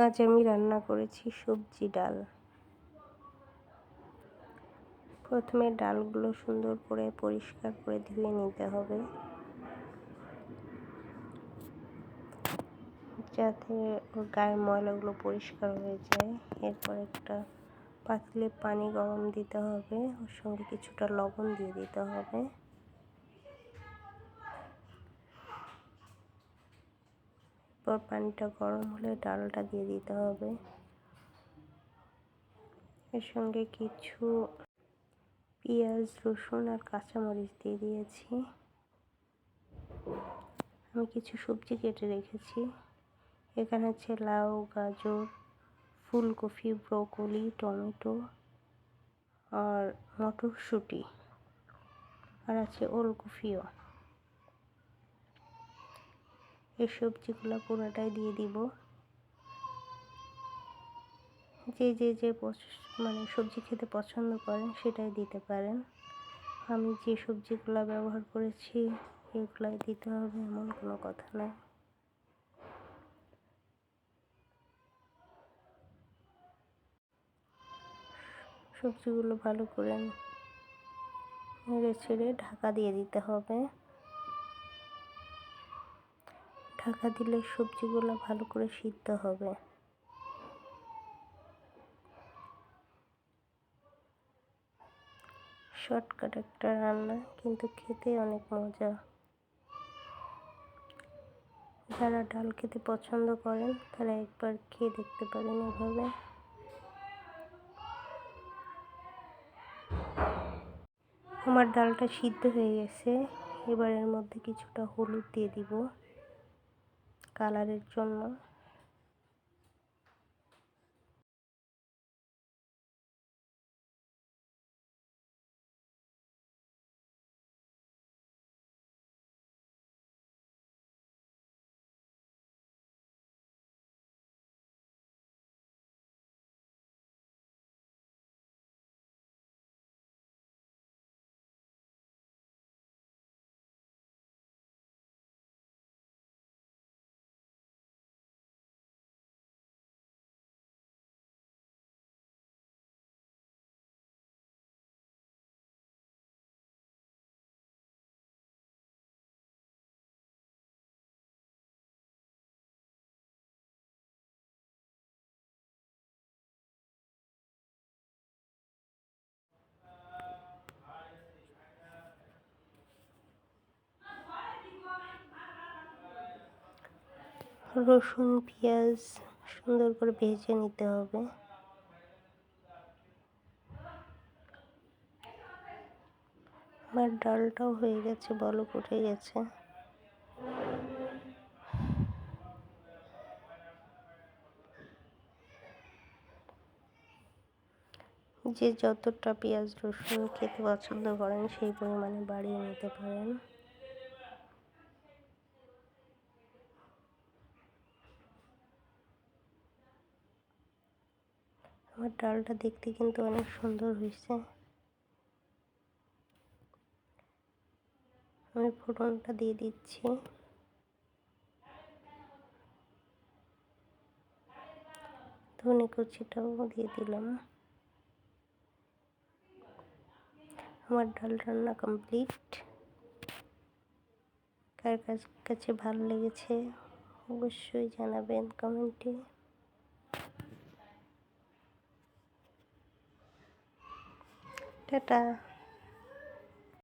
আজ আমি রান্না করেছি সবজি ডাল। প্রথমে ডালগুলো সুন্দর করে পরিষ্কার করে ধুয়ে নিতে হবে, যাতে ওর গায়ের ময়লাগুলো পরিষ্কার হয়ে যায়। এরপর একটা পাতিলে পানি গরম দিতে হবে, ওর সঙ্গে কিছুটা লবণ দিয়ে দিতে হবে। এরপর পানিটা গরম হলে ডালটা দিয়ে দিতে হবে। এর সঙ্গে কিছু পেঁয়াজ, রসুন আর কাঁচামরিচ দিয়ে দিয়েছি। আমি কিছু সবজি কেটে রেখেছি। এখানে আছে লাউ, গাজর, ফুলকপি, ব্রকলি, টমেটো আর মটরশুঁটি, আর আছে ওলকপিও। এই সবজিগুলো পুরোটাই দিয়ে দিব। যে সবজি খেতে পছন্দ করেন সেটাই দিতে পারেন। আমি যে সবজিগুলো ব্যবহার করেছি এগুলাই দিতে হবে, এমন কোনো কথা নয়। সবজিগুলো ভালো করে নেড়ে ছেড়ে ঢাকা দিয়ে দিতে হবে। ঢাকা দিলে সবজিগুলো ভালো করে সিদ্ধ হবে। শর্টকাট একটা রান্না, কিন্তু খেতে অনেক মজা। যারা ডাল খেতে পছন্দ করেন তারা একবার খেয়ে দেখতে পারেন এভাবে। আমার ডালটা সিদ্ধ হয়ে গেছে। এবার এর মধ্যে কিছুটা হলুদ দিয়ে দিব কালারের জন্য। রসুন, পেঁয়াজ সুন্দর করে ভেজে নিতে হবে। আমার ডালটাও হয়ে গেছে, বলক উঠে গেছে। যে যতটা পেঁয়াজ রসুন খেতে পছন্দ করেন সেই পরিমাণে বাড়িয়ে নিতে পারেন। আমার ডালটা দেখতে কিন্তু অনেক সুন্দর হয়েছে। আমি ফোড়নটা দিয়ে দিচ্ছি। ধনে কুচিটাও দিয়ে দিলাম। আমার ডাল রান্না কমপ্লিট। কার কাছে ভালো লেগেছে অবশ্যই জানাবেন কমেন্টে। টাটা।